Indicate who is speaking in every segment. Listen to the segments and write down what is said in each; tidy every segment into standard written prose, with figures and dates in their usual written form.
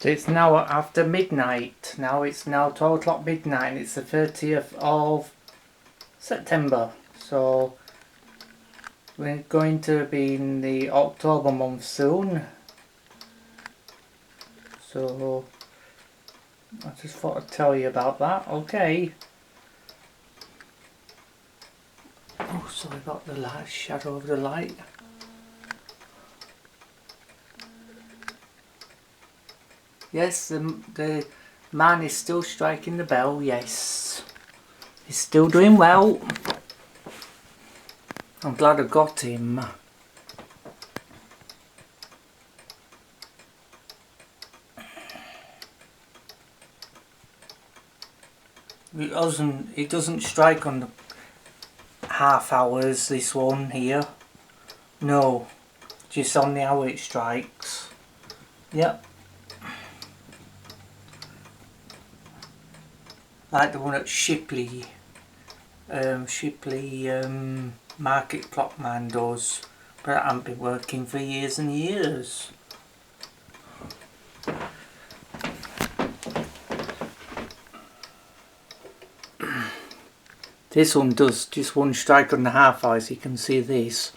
Speaker 1: So it's now after midnight. It's now 12 o'clock midnight and it's the 30th of September. So we're going to be in the October month soon. So I just thought I'd tell you about that. Okay. Oh, sorry about the light, shadow of the light. Yes, the man is still striking the bell, yes. He's still doing well. I'm glad I got him. He doesn't strike on the half hours, this one here. No, just on the hour it strikes. Yep. Like the one at Shipley. Market clock man does. But I haven't been working for years and years. This one does just one strike on the half hour, as you can see this.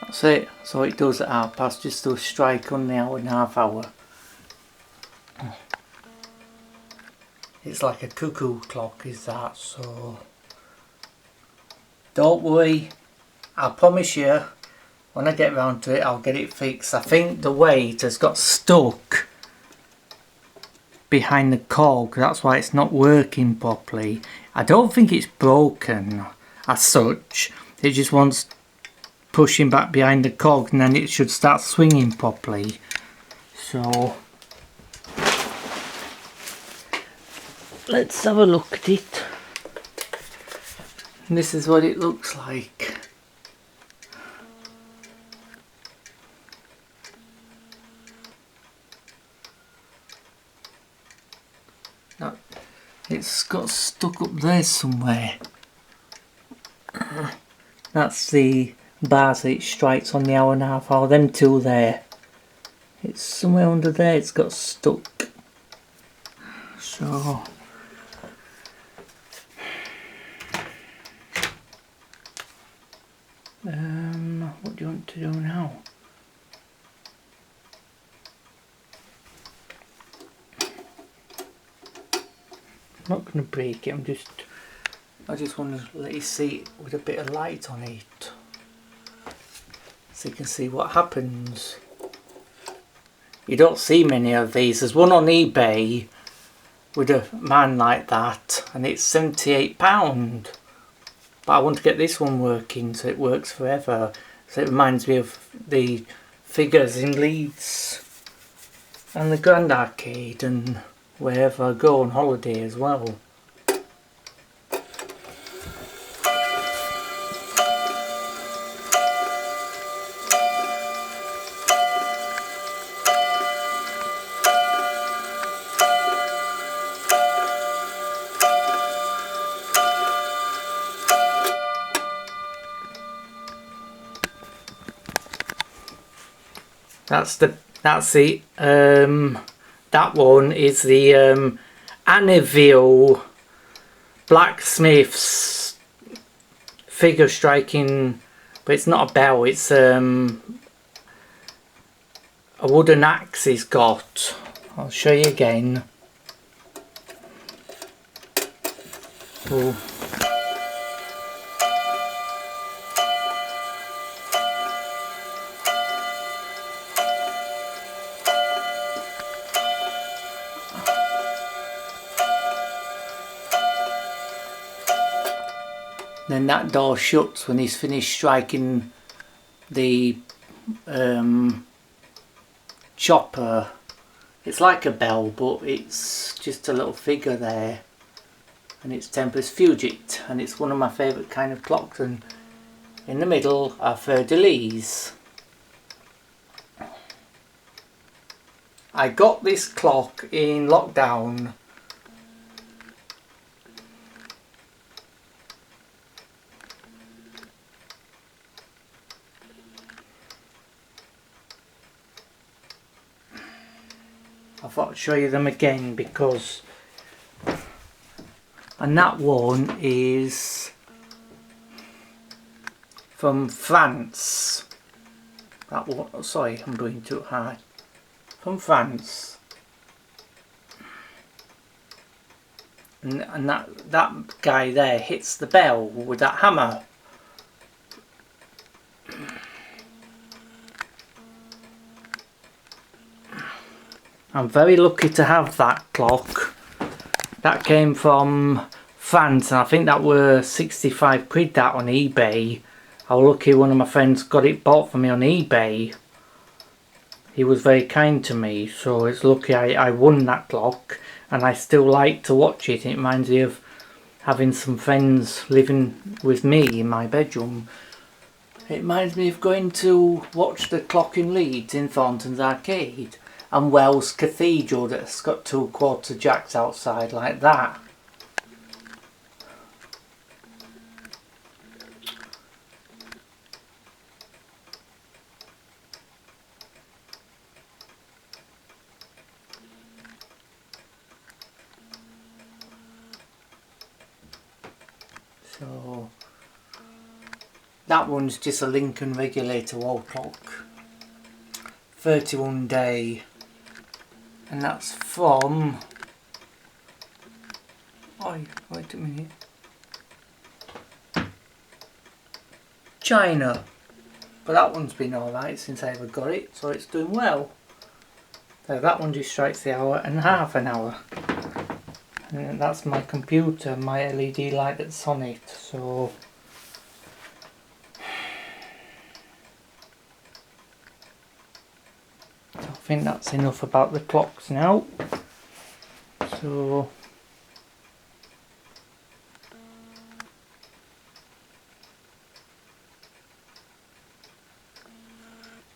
Speaker 1: That's it. So it does at half past, just a strike on the hour and a half hour. It's like a cuckoo clock, is that, so don't worry, I promise you, when I get round to it I'll get it fixed. I think the weight has got stuck behind the cog, that's why it's not working properly. I don't think it's broken as such, it just wants pushing back behind the cog and then it should start swinging properly. So let's have a look at it. And this is what it looks like. Now, it's got stuck up there somewhere. That's the bars that it strikes on the hour and a half hour, them two there. It's somewhere under there, it's got stuck. So what do you want to do now? I'm not going to break it, I just want to let you see it with a bit of light on it, so you can see what happens. You don't see many of these. There's one on eBay with a man like that and it's £78. But I want to get this one working so it works forever. So it reminds me of the figures in Leeds and the Grand Arcade and wherever I go on holiday as well. That one is the anvil blacksmith's figure striking, but it's not a bell, it's a wooden axe he's got. I'll show you again. Oh. Then that door shuts when he's finished striking the chopper. It's like a bell, but it's just a little figure there, and it's Tempus Fugit, and it's one of my favourite kind of clocks, and in the middle are fleur-de-lis. I got this clock in lockdown thought I'd show you them again because, and that one is from France. That one, sorry, I'm going too high. From France. And that guy there hits the bell with that hammer. I'm very lucky to have that clock. That came from France, and I think that were 65 quid that on eBay. I was lucky one of my friends got it bought for me on eBay. He was very kind to me, so it's lucky I won that clock, and I still like to watch it. It reminds me of having some friends living with me in my bedroom. It reminds me of going to watch the clock in Leeds in Thornton's Arcade, and Wells Cathedral that's got 2 quarter jacks outside like that. So that one's just a Lincoln regulator wall clock, 31 day, and that's from, oh wait a minute, China, but that one's been alright since I ever got it, so it's doing well. So that one just strikes the hour and half an hour. And that's my computer, my LED light that's on it, so I think that's enough about the clocks now. So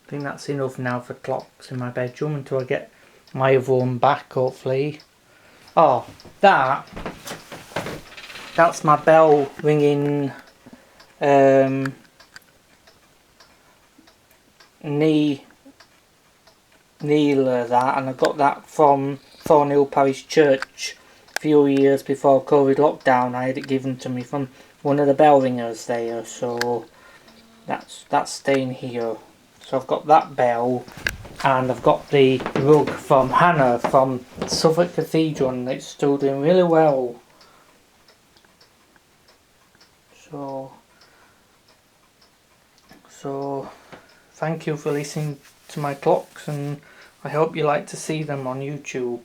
Speaker 1: I think that's enough now for clocks in my bedroom until I get my other one back, hopefully. Oh, that's my bell ringing Nealer, that, and I got that from Thornhill Parish Church a few years before COVID lockdown. I had it given to me from one of the bell ringers there, so that's staying here. So I've got that bell, and I've got the rug from Hannah from Suffolk Cathedral, and it's still doing really well. So thank you for listening to my clocks, and I hope you like to see them on YouTube.